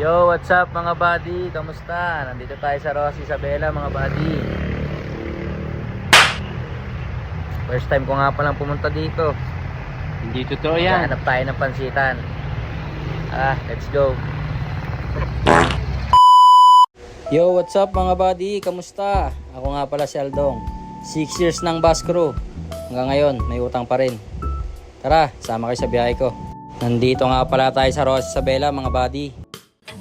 Yo, what's up mga buddy? Kamusta? Nandito tayo sa Ross Isabela mga buddy. First time ko nga palang pumunta dito. Hindi totoo yan. Hanap tayo ng pansitan. Let's go. Yo, what's up mga buddy? Kamusta? Ako nga pala si Aldong. 6 years ng bus crew. Hanggang ngayon, may utang pa rin. Tara, sama kayo sa biyahe ko. Nandito nga pala tayo sa Ross Isabela mga buddy.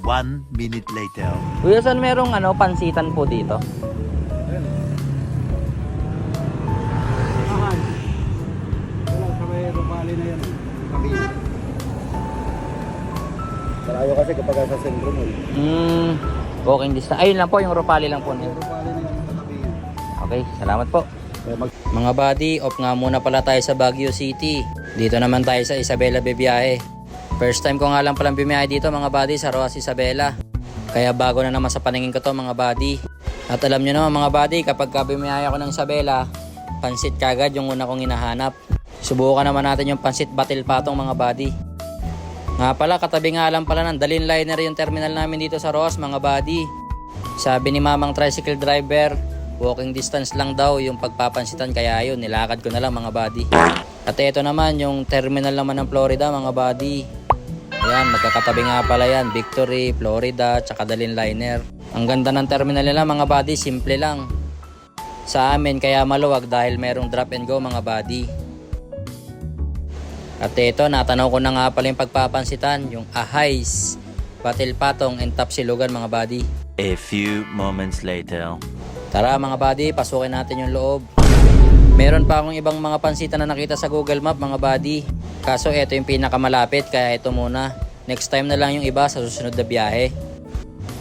1 minute later. Kuya, saan merong pansitan po dito? Sa may Rupali na yan. Malayo kasi kapag sa sentro mo. Walking distance. Ayun lang po, yung Rupali lang po. Rupali na yan. Okay, salamat po. Mga buddy, off nga muna pala tayo sa Baguio City. Dito naman tayo sa Isabela bibiyahe. First time ko nga lang palang bumiyahe dito mga buddy sa Roas Isabela. Kaya bago na naman sa paningin ko to mga buddy. At alam nyo naman mga buddy, kapag bumiyahe ako ng Isabela, pansit kagad yung una kong hinahanap. Subukan naman natin yung pansit batil patong mga buddy. Nga pala, katabi nga lang pala ng Dalin Liner yung terminal namin dito sa Roas mga buddy. Sabi ni mamang tricycle driver, walking distance lang daw yung pagpapansitan, kaya yun, nilakad ko na lang mga buddy. At ito naman yung terminal naman ng Florida mga buddy. Ayan, magkakatabi nga pala yan, Victory, Florida, tsaka Dalin Liner. Ang ganda ng terminal nila mga buddy, simple lang. Sa amin kaya maluwag dahil merong drop and go mga buddy. At ito, natanaw ko na nga pala yung pagpapansitan, yung Ahays, Batil Patong, and Tapsilugan mga buddy. A few moments later. Tara mga buddy, pasukin natin yung loob. Meron pa akong ibang mga pansitan na nakita sa Google Map mga buddy. Kaso ito yung pinakamalapit kaya ito muna. Next time na lang yung iba sa susunod na biyahe.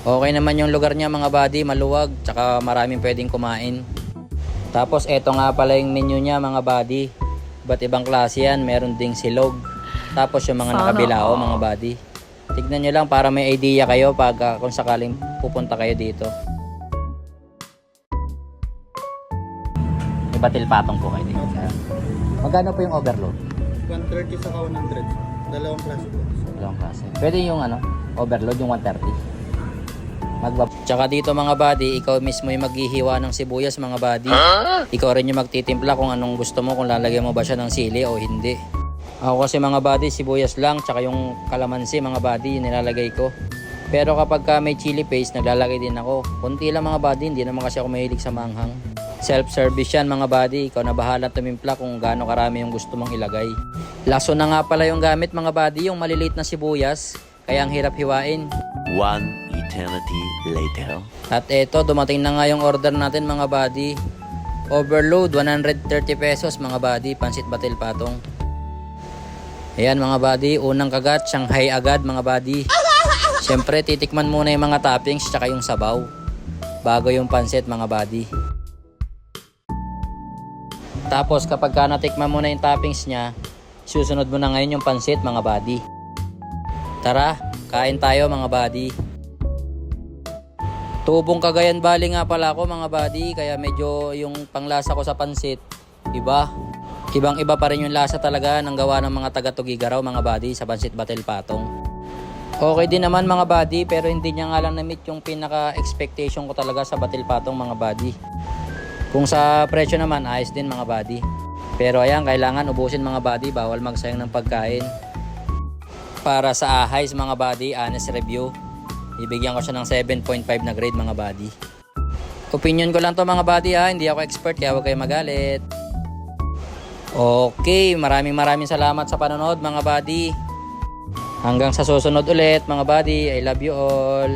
Okay naman yung lugar niya mga buddy, maluwag, tsaka maraming pwedeng kumain. Tapos ito nga pala yung menu niya mga buddy. Iba't ibang klase yan, meron ding silog. Tapos yung mga nakabilao mga buddy. Tignan nyo lang para may idea kayo pag kung sakaling pupunta kayo dito. Batil Patong po kayo dito. Magkano po yung overload? 130 sa 100. Dalawang klase po. Dalawang klase. Pwede yung overload, yung 130. Tsaka dito mga buddy, ikaw mismo yung maghihiwa ng sibuyas mga buddy. Ikaw rin yung magtitimpla kung anong gusto mo, kung lalagyan mo ba siya ng sili o hindi. Ako kasi mga buddy, sibuyas lang, tsaka yung kalamansi mga buddy, yung nilalagay ko. Pero kapag may chili paste, naglalagay din ako. Kunti lang mga buddy, hindi naman kasi ako mahilig sa manghang. Self-service yan mga buddy, ikaw na bahala tumimpla kung gaano karami yung gusto mong ilagay. Laso na nga pala yung gamit mga buddy, yung maliliit na sibuyas, kaya ang hirap hiwain. 1 eternity later. At eto, dumating na nga yung order natin mga buddy. Overload, 130 pesos mga buddy, pansit batil patong. Ayan mga buddy, unang kagat, Shanghai agad mga buddy. Siyempre titikman muna yung mga toppings tsaka yung sabaw bago yung pansit mga buddy. Tapos kapag natikman mo na yung toppings niya, susunod mo na ngayon yung pansit mga buddy. Tara, kain tayo mga buddy. Tubong Cagayan Valley nga pala ako mga buddy, kaya medyo yung panglasa ko sa pansit iba. Ibang iba pa rin yung lasa talaga ng gawa ng mga taga Tugigaraw mga buddy sa pansit batil patong. Okay din naman mga buddy, pero hindi niya nga lang na-meet yung pinaka-expectation ko talaga sa batil patong mga buddy. Kung sa presyo naman, ayos din mga buddy. Pero ayan, kailangan ubusin mga buddy, bawal magsayang ng pagkain. Para sa Ahays mga buddy, honest review, ibigyan ko siya ng 7.5 na grade mga buddy. Opinion ko lang to mga buddy hindi ako expert kaya huwag kayo magalit. Okay, maraming salamat sa panonood mga buddy. Hanggang sa susunod ulit mga buddy, I love you all.